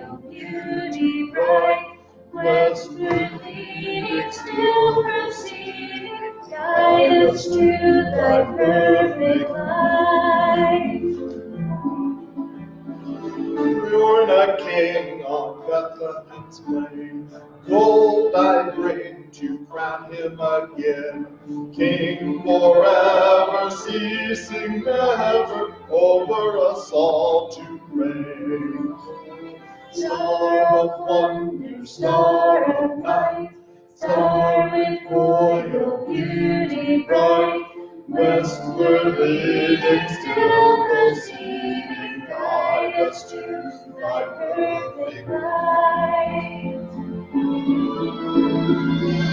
royal beauty bright, westward leading, still proceeding, guide us to thy perfect light. Born a king on Bethlehem's plain, gold I bring to crown him again. King forever, ceasing never, over us all to reign. Star of wonder, star of night, star with royal beauty bright, westward leading, still proceeding, guide us to thy perfect light.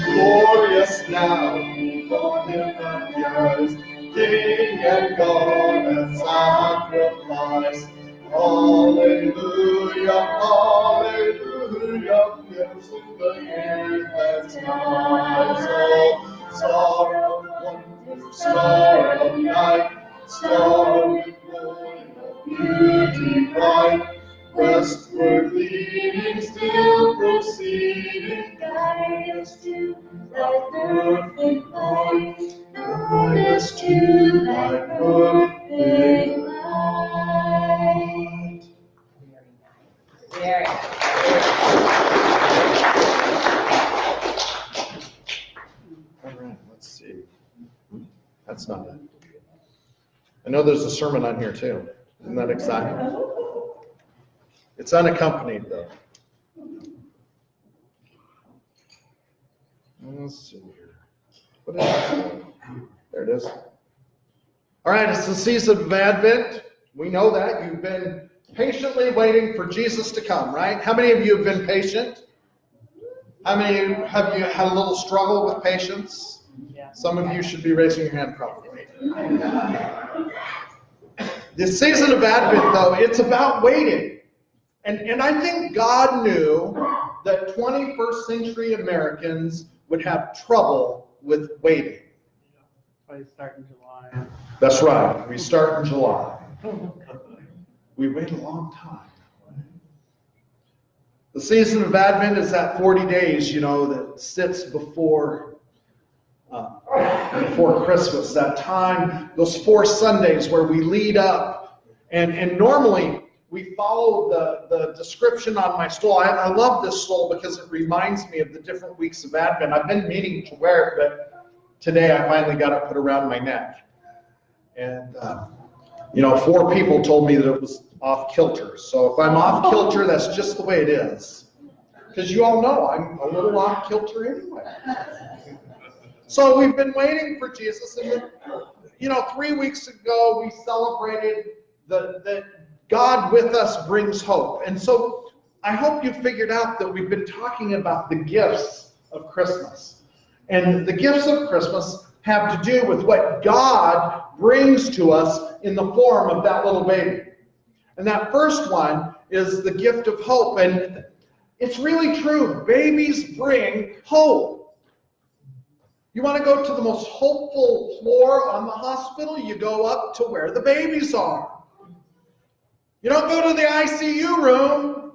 Glorious now, before him appears, King and God and sacrifice. Hallelujah, hallelujah, fills the earth and skies. Oh, star of wonder, star of night, star with royal beauty bright, westward leading, still proceeding, Guide us to thy perfect light, guide us to thy perfect light. Very nice. All right, let's see. That's not it. I know there's a sermon on here too. Isn't that exciting? It's unaccompanied though. Let's see here. What is it? There it is. All right, it's the season of Advent. We know that. You've been patiently waiting for Jesus to come, right? How many of you have been patient? How many have you had a little struggle with patience? Some of you should be raising your hand probably. The season of Advent, though, it's about waiting. And I think God knew that 21st century Americans would have trouble with waiting. We start in July. That's right. We start in July. We wait a long time. The season of Advent is that 40 days, that sits before Christmas. That time, those 4 Sundays where we lead up. And normally, we follow the description on my stole. I love this stole because it reminds me of the different weeks of Advent. I've been meaning to wear it, but today I finally got it put around my neck. And, 4 people told me that it was off kilter. So if I'm off kilter, that's just the way it is. Because you all know I'm a little off kilter anyway. So we've been waiting for Jesus. And, 3 weeks ago we celebrated that God with us brings hope. And so I hope you figured out that we've been talking about the gifts of Christmas. And the gifts of Christmas have to do with what God brings to us in the form of that little baby. And that first one is the gift of hope. And it's really true. Babies bring hope. You want to go to the most hopeful floor on the hospital? You go up to where the babies are. You don't go to the ICU room.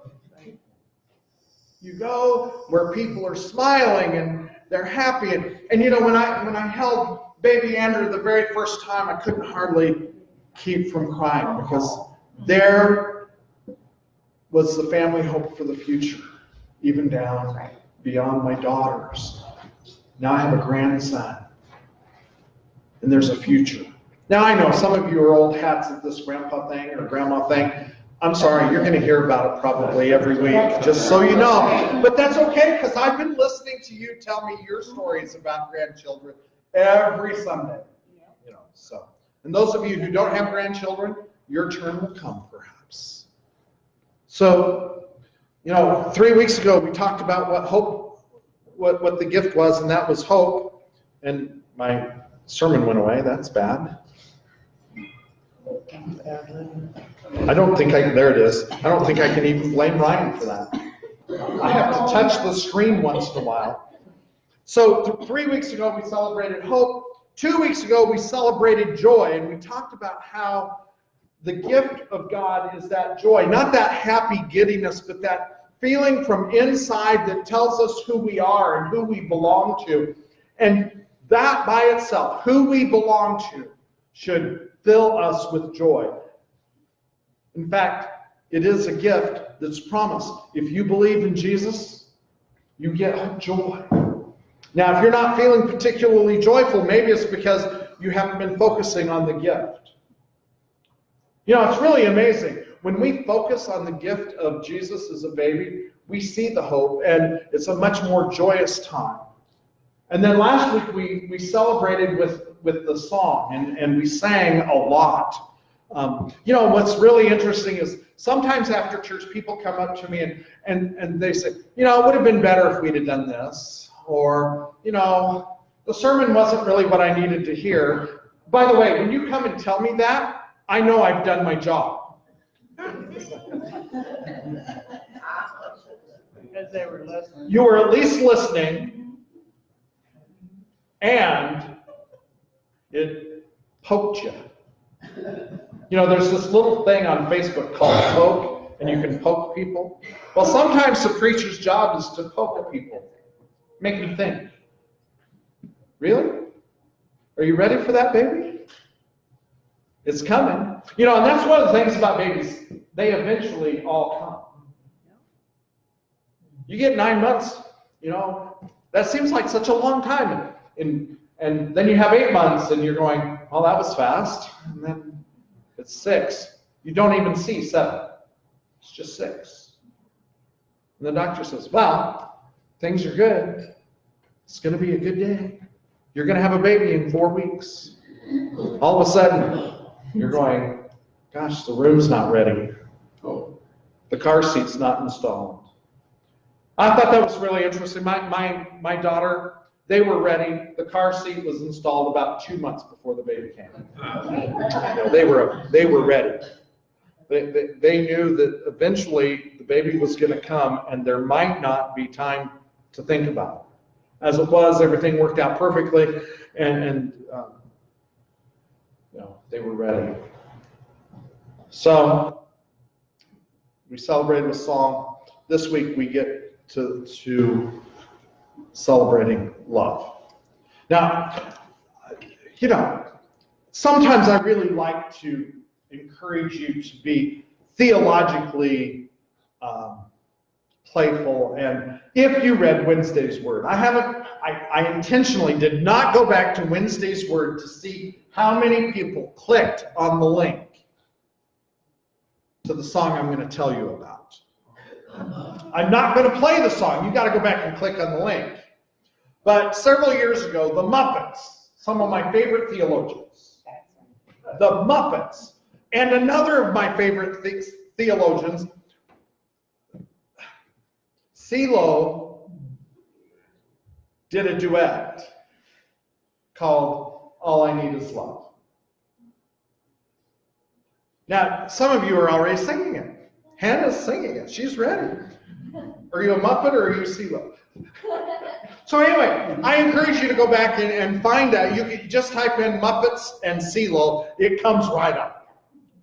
You go where people are smiling and they're happy. And when I held baby Andrew the very first time, I couldn't hardly keep from crying because there was the family hope for the future, even down beyond my daughters. Now I have a grandson, and there's a future. Now I know some of you are old hats at this grandpa thing or grandma thing. I'm sorry, you're going to hear about it probably every week, just so you know. But that's okay, because I've been listening to you tell me your stories about grandchildren every Sunday. So, and those of you who don't have grandchildren, your turn will come perhaps. So, 3 weeks ago we talked about what hope, what the gift was, and that was hope. And my sermon went away. That's bad. I don't think there it is. I don't think I can even blame Ryan for that. I have to touch the screen once in a while. So 3 weeks ago we celebrated hope. 2 weeks ago we celebrated joy, and we talked about how the gift of God is that joy, not that happy giddiness, but that feeling from inside that tells us who we are and who we belong to. And that by itself, who we belong to, should fill us with joy. In fact, it is a gift that's promised. If you believe in Jesus, you get joy. Now, if you're not feeling particularly joyful, maybe it's because you haven't been focusing on the gift. You know, it's really amazing. When we focus on the gift of Jesus as a baby, we see the hope, and it's a much more joyous time. And then last week we celebrated with the song, and we sang a lot. You know, what's really interesting is sometimes after church, people come up to me and they say, you know, it would have been better if we'd have done this. Or, you know, the sermon wasn't really what I needed to hear. By the way, when you come and tell me that, I know I've done my job. Because they were listening. You were at least listening, and it poked you. You know, there's this little thing on Facebook called poke, and you can poke people. Well, sometimes the preacher's job is to poke people. Make them think. Really? Are you ready for that, baby? It's coming. You know, and that's one of the things about babies. They eventually all come. You get 9 months, you know, that seems like such a long time. And then you have 8 months, and you're going, oh, that was fast. And then it's 6. You don't even see 7. It's just 6. And the doctor says, well, things are good. It's going to be a good day. You're going to have a baby in 4 weeks. All of a sudden, you're going, gosh, the room's not ready. The car seat's not installed. I thought that was really interesting. My daughter, they were ready. The car seat was installed about 2 months before the baby came. They were ready. They knew that eventually the baby was going to come, and there might not be time to think about it. As it was, everything worked out perfectly, and you know, they were ready. So we celebrated a song. This week we get to celebrating love. Now, you know, sometimes I really like to encourage you to be theologically playful. And if you read Wednesday's Word, I intentionally did not go back to Wednesday's Word to see how many people clicked on the link to the song I'm going to tell you about. I'm not going to play the song. You've got to go back and click on the link. But several years ago, the Muppets, some of my favorite theologians, the Muppets, and another of my favorite theologians, CeeLo, did a duet called All I Need Is Love. Now, some of you are already singing it. Hannah's singing it. She's ready. Are you a Muppet or are you CeeLo? So anyway, I encourage you to go back and find out. You can just type in Muppets and CeeLo. It comes right up.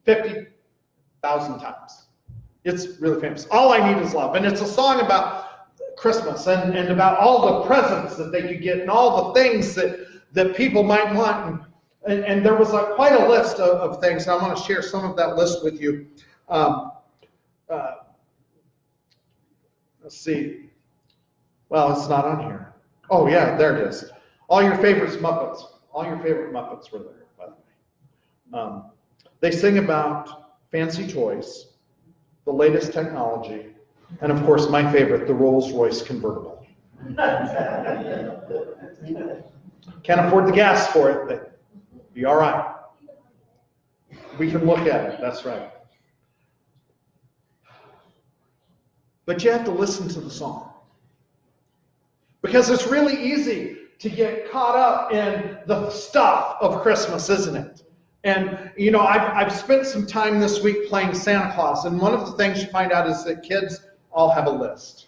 50,000 times. It's really famous. All I Need Is Love. And it's a song about Christmas and about all the presents that they could get and all the things that people might want. And there was quite a list of things. I want to share some of that list with you. Let's see. Well, it's not on here. Oh, yeah, there it is. All your favorites Muppets. All your favorite Muppets were there, by the way. They sing about fancy toys, the latest technology, and of course, my favorite, the Rolls-Royce convertible. Can't afford the gas for it, but be all right. We can look at it, that's right. But you have to listen to the song. Because it's really easy to get caught up in the stuff of Christmas, isn't it? And, you know, I've spent some time this week playing Santa Claus, and one of the things you find out is that kids all have a list.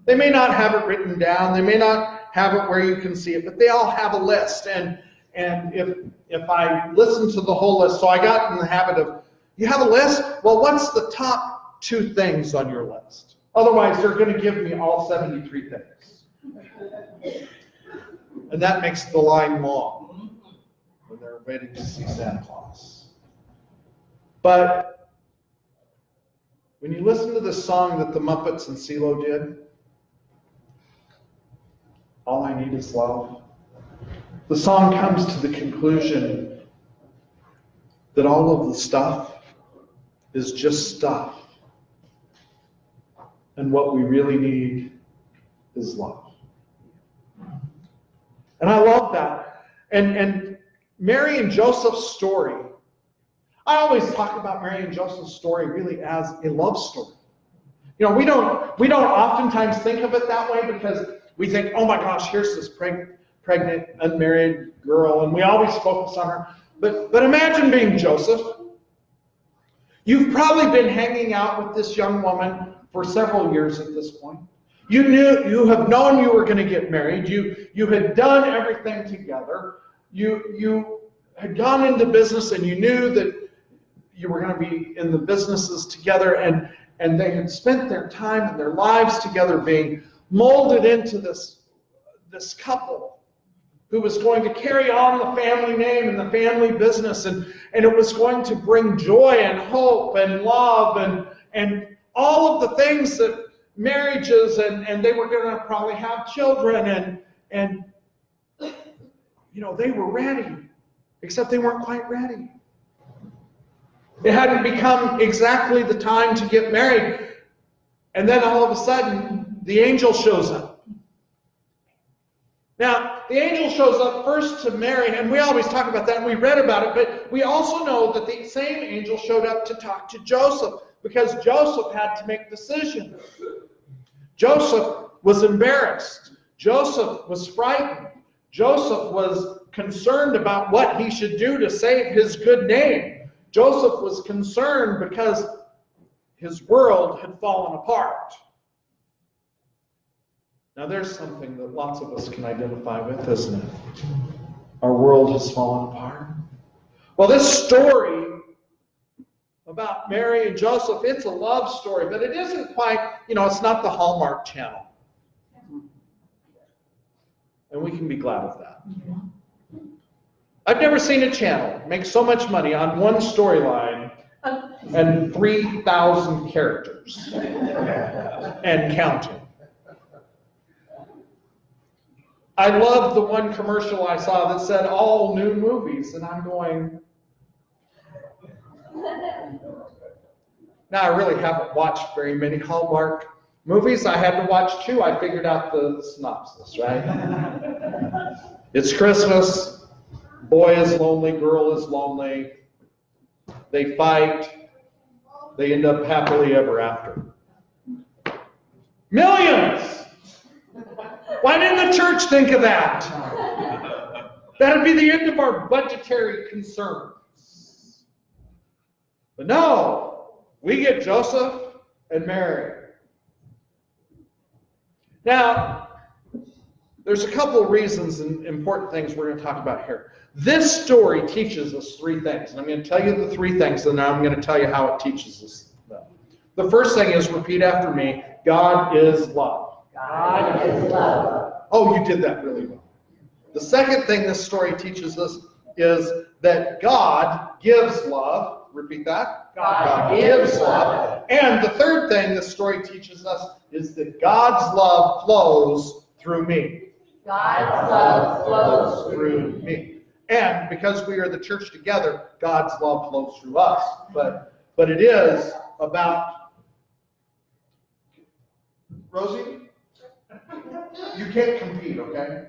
They may not have it written down, they may not have it where you can see it, but they all have a list. And if I listen to the whole list, so I got in the habit of, You have a list? Well, what's the top 2 things on your list? Otherwise, they're going to give me all 73 things. And that makes the line long when they're waiting to see Santa Claus. But when you listen to the song that the Muppets and CeeLo did, All I Need Is Love, the song comes to the conclusion that all of the stuff is just stuff. And what we really need is love. And I love that. And Mary and Joseph's story, I always talk about Mary and Joseph's story really as a love story. You know, we don't oftentimes think of it that way because we think, oh my gosh, here's this pregnant, unmarried girl, and we always focus on her. But imagine being Joseph. You've probably been hanging out with this young woman for several years at this point. You have known you were going to get married. You had done everything together. You had gone into business and you knew that you were going to be in the businesses together, and they had spent their time and their lives together being molded into this couple who was going to carry on the family name and the family business, and it was going to bring joy and hope and love and all of the things that marriages, and they were going to probably have children, and you know, they were ready, except they weren't quite ready. It hadn't become exactly the time to get married, and then all of a sudden the angel shows up. Now, the angel shows up first to Mary, and we always talk about that, and we read about it, but we also know that the same angel showed up to talk to Joseph, because Joseph had to make decisions. Joseph was embarrassed. Joseph was frightened. Joseph was concerned about what he should do to save his good name. Joseph was concerned because his world had fallen apart. Now there's something that lots of us can identify with, isn't it? Our world has fallen apart. Well, this story about Mary and Joseph, it's a love story, but it isn't quite, it's not the Hallmark Channel. And we can be glad of that. I've never seen a channel make so much money on one storyline and 3,000 characters and counting. I love the one commercial I saw that said all new movies, and I'm going, now I really haven't watched very many Hallmark movies. I had to watch 2. I figured out the synopsis, right? It's Christmas. Boy is lonely, girl is lonely. They fight. They end up happily ever after. Millions! Why didn't the church think of that? That'd be the end of our budgetary concerns. But no, we get Joseph and Mary. Now, there's a couple of reasons and important things we're going to talk about here. This story teaches us 3 things. And I'm going to tell you the 3 things, and now I'm going to tell you how it teaches us them. The first thing is, repeat after me, God is love. God is love. Oh, you did that really well. The second thing this story teaches us is that God gives love. Repeat that. God gives love. And the third thing this story teaches us is that God's love flows through me. God's love flows through me. And because we are the church together, God's love flows through us. But it is about... Rosie? You can't compete, okay?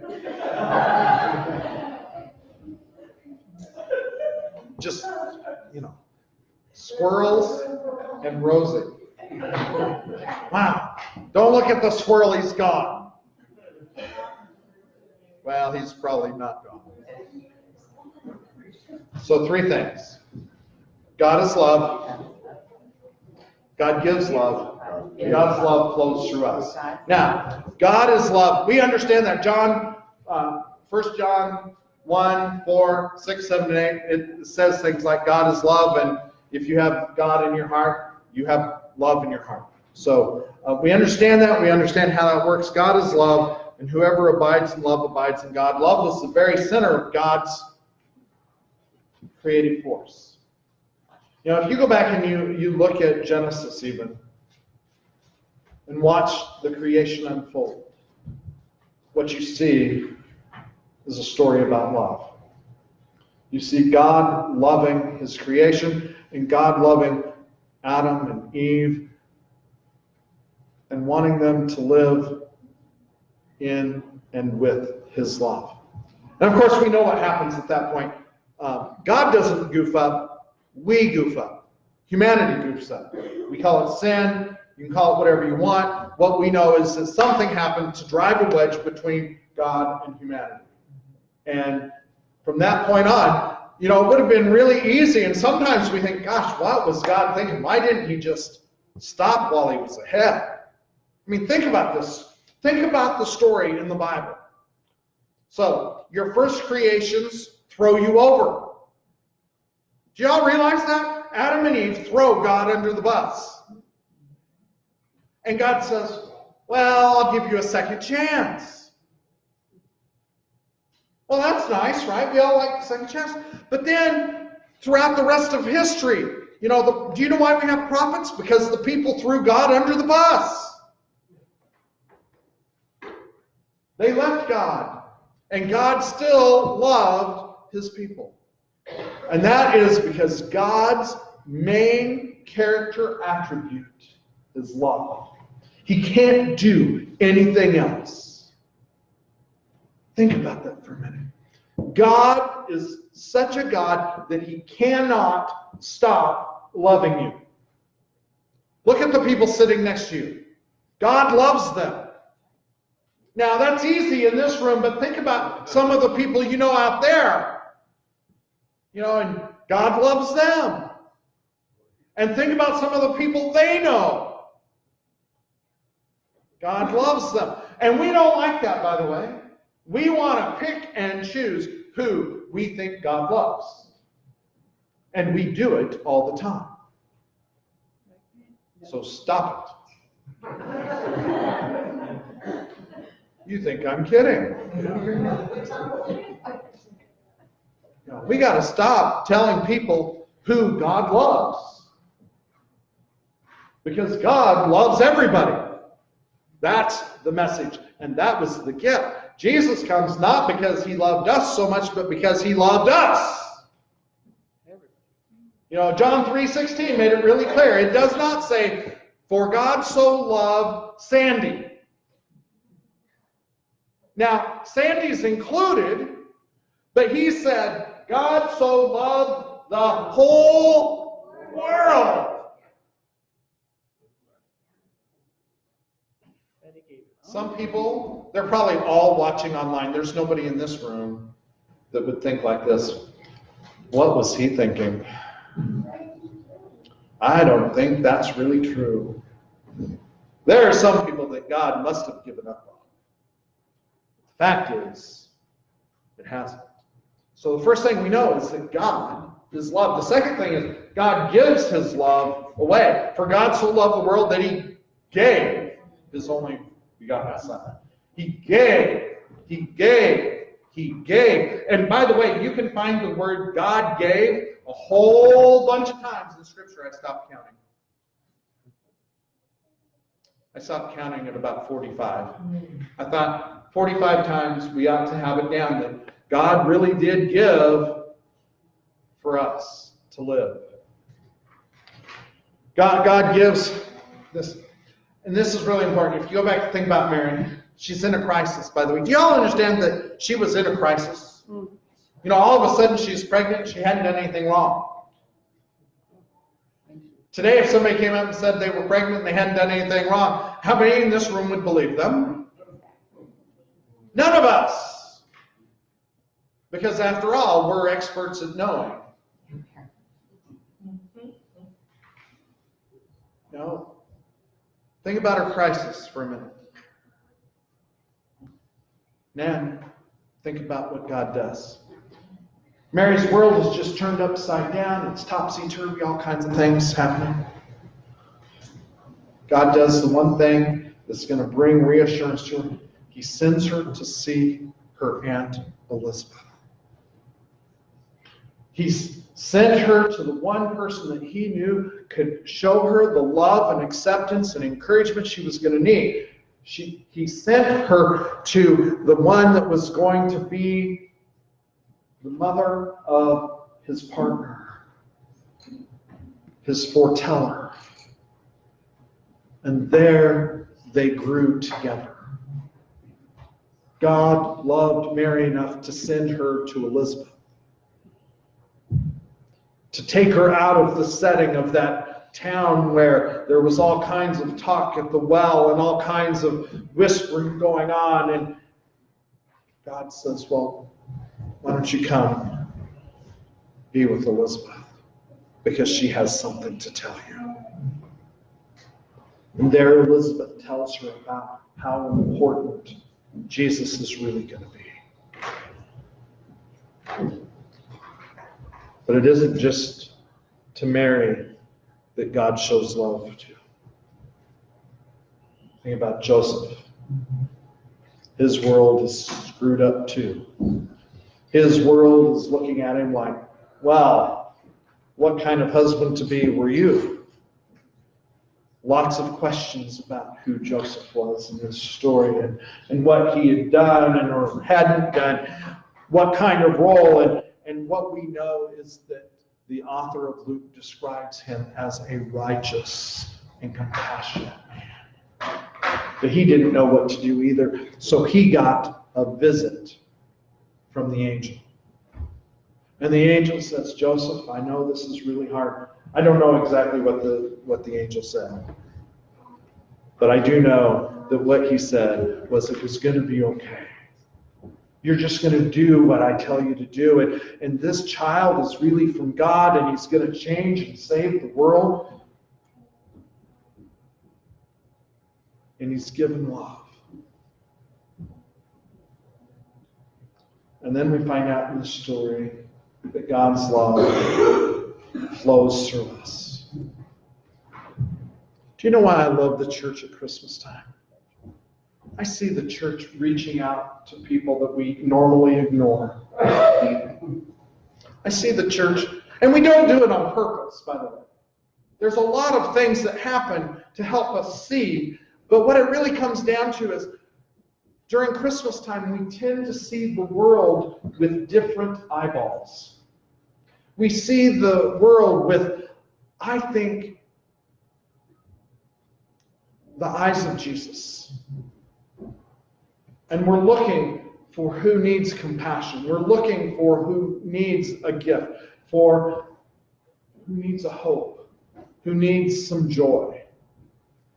Just, squirrels and Rosie. Wow. Don't look at the squirrel, he's gone. Well, he's probably not gone. So 3 things. God is love. God gives love. God's love flows through us. Now, God is love. We understand that. 1 John 1, 4, 6, 7, and 8, it says things like God is love, If you have God in your heart, you have love in your heart. So we understand that. We understand how that works. God is love, and whoever abides in love abides in God. Love is the very center of God's creative force. You know, if you go back and you look at Genesis even, and watch the creation unfold, what you see is a story about love. You see God loving his creation, and God loving Adam and Eve, and wanting them to live in and with his love. And of course, we know what happens at that point. God doesn't goof up, we goof up. Humanity goofs up. We call it sin. You can call it whatever you want. What we know is that something happened to drive a wedge between God and humanity. And from that point on, you know, it would have been really easy. And sometimes we think, gosh, what was God thinking? Why didn't he just stop while he was ahead? I mean, think about this. Think about the story in the Bible. So, your first creations throw you over. Do y'all realize that? Adam and Eve throw God under the bus. And God says, well, I'll give you a second chance. Well, that's nice, right? We all like the second chance. But then, throughout the rest of history, you know, do you know why we have prophets? Because the people threw God under the bus. They left God. And God still loved his people. And that is because God's main character attribute is love. He can't do anything else. Think about that for a minute. God is such a God that he cannot stop loving you. Look at the people sitting next to you. God loves them. Now, that's easy in this room, but think about some of the people you know out there. You know, and God loves them. And think about some of the people they know. God loves them. And we don't like that, by the way. We want to pick and choose who we think God loves. And we do it all the time. So stop it. You think I'm kidding. We got to stop telling people who God loves. Because God loves everybody. That's the message. And that was the gift. Jesus comes not because he loved us so much, but because he loved us. You know, John 3:16 made it really clear. It does not say, for God so loved Sandy. Now, Sandy's included, but he said, God so loved the whole world. Some people, they're probably all watching online. There's nobody in this room that would think like this. What was he thinking? I don't think that's really true. There are some people that God must have given up on. The fact is, it hasn't. So the first thing we know is that God is love. The second thing is God gives his love away. For God so loved the world that he gave his only begotten Son. He gave. And by the way, you can find the word God gave a whole bunch of times in Scripture. I stopped counting. I stopped counting at about 45. I thought 45 times we ought to have it down that God really did give for us to live. God gives this. And this is really important. If you go back and think about Mary, she's in a crisis, by the way. Do you all understand that she was in a crisis? You know, all of a sudden she's pregnant. She hadn't done anything wrong. Today, if somebody came up and said they were pregnant and they hadn't done anything wrong, how many in this room would believe them? None of us. Because after all, we're experts at knowing. No. Think about her crisis for a minute. Then, think about what God does. Mary's world is just turned upside down. It's topsy-turvy, all kinds of things happening. God does the one thing that's going to bring reassurance to her. He sends her to see her Aunt Elizabeth. He's sent her to the one person that he knew could show her the love and acceptance and encouragement she was going to need. He sent her to the one that was going to be the mother of his partner, his foreteller. And there they grew together. God loved Mary enough to send her to Elizabeth, to take her out of the setting of that town where there was all kinds of talk at the well and all kinds of whispering going on. And God says, well, why don't you come be with Elizabeth, because she has something to tell you. And there Elizabeth tells her about how important Jesus is really going to be. But it isn't just to Mary that God shows love to. Think about Joseph. His world is screwed up too. His world is looking at him like, well, what kind of husband to be were you? Lots of questions about who Joseph was in his story and what he had done and or hadn't done, what kind of role. And what we know is that the author of Luke describes him as a righteous and compassionate man. But he didn't know what to do either, so he got a visit from the angel. And the angel says, Joseph, I know this is really hard. I don't know exactly what the angel said. But I do know that what he said was it was going to be okay. You're just going to do what I tell you to do. And this child is really from God, and he's going to change and save the world. And he's given love. And then we find out in the story that God's love flows through us. Do you know why I love the church at Christmas time? I see the church reaching out to people that we normally ignore. I see the church, and we don't do it on purpose, by the way. There's a lot of things that happen to help us see, but what it really comes down to is during Christmas time, we tend to see the world with different eyeballs. We see the world with, I think, the eyes of Jesus. And we're looking for who needs compassion. We're looking for who needs a gift, for who needs a hope, who needs some joy,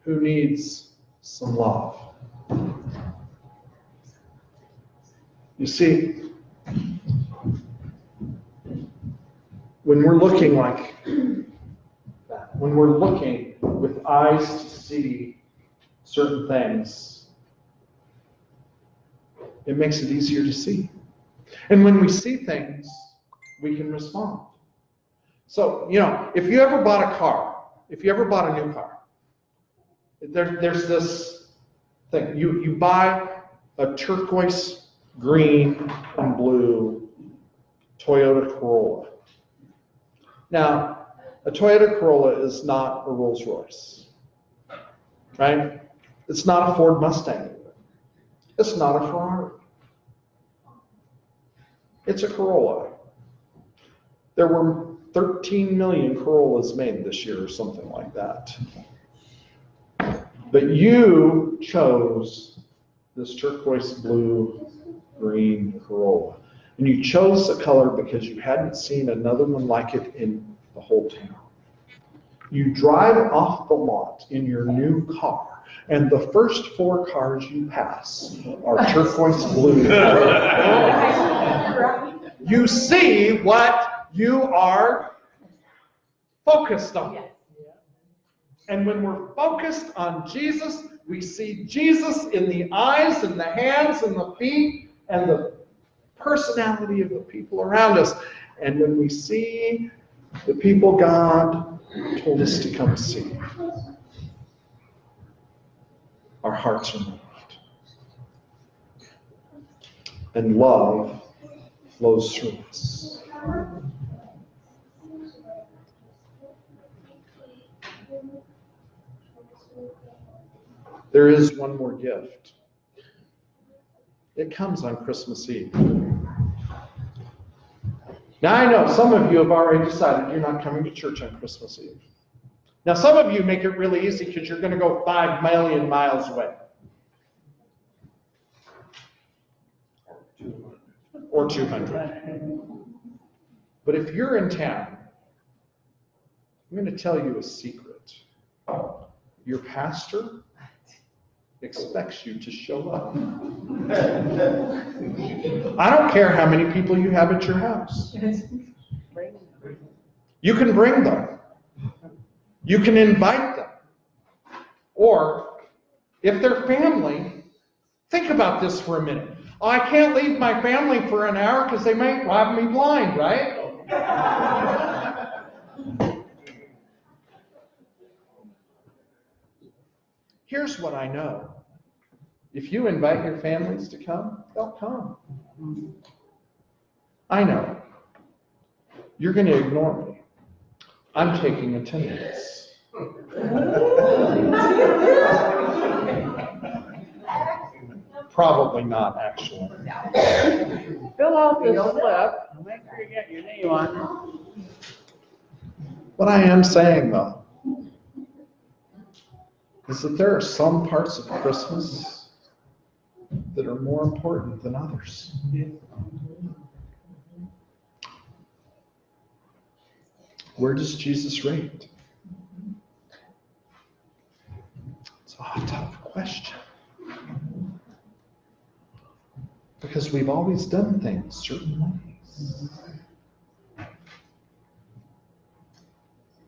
who needs some love. You see, when we're looking like that, when we're looking with eyes to see certain things, it makes it easier to see. And when we see things, we can respond. So, if you ever bought a car, if you ever bought a new car, there's this thing. You buy a turquoise, green, and blue Toyota Corolla. Now, a Toyota Corolla is not a Rolls Royce, right? It's not a Ford Mustang. It's not a Ferrari. It's a Corolla. There were 13 million Corollas made this year or something like that. But you chose this turquoise blue green Corolla. And you chose the color because you hadn't seen another one like it in the whole town. You drive off the lot in your new car, and the first 4 cars you pass are turquoise blue. You see what you are focused on. And when we're focused on Jesus, we see Jesus in the eyes and the hands and the feet and the personality of the people around us. And when we see the people God told us to come see, our hearts are moved. And love flows through us. There is one more gift. It comes on Christmas Eve. Now I know some of you have already decided you're not coming to church on Christmas Eve. Now some of you make it really easy because you're going to go 5 million miles away. Or 200. But if you're in town, I'm going to tell you a secret. Your pastor expects you to show up. I don't care how many people you have at your house. You can bring them. You can invite them. Or, if they're family, think about this for a minute. Oh, I can't leave my family for an hour because they might rob me blind, right? Here's what I know. If you invite your families to come, they'll come. I know. You're going to ignore me. I'm taking attendance. Probably not, actually. Fill out this slip, make sure you get your name on it. What I am saying, though, is that there are some parts of Christmas that are more important than others. Where does Jesus rate? It's a tough question. Because we've always done things certain ways.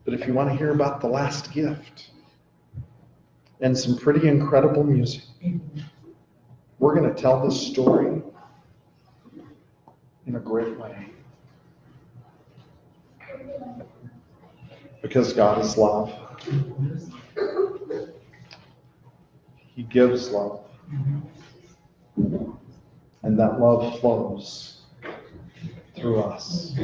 But if you want to hear about the last gift and some pretty incredible music, we're going to tell this story in a great way. Because God is love. He gives love. And that love flows through us.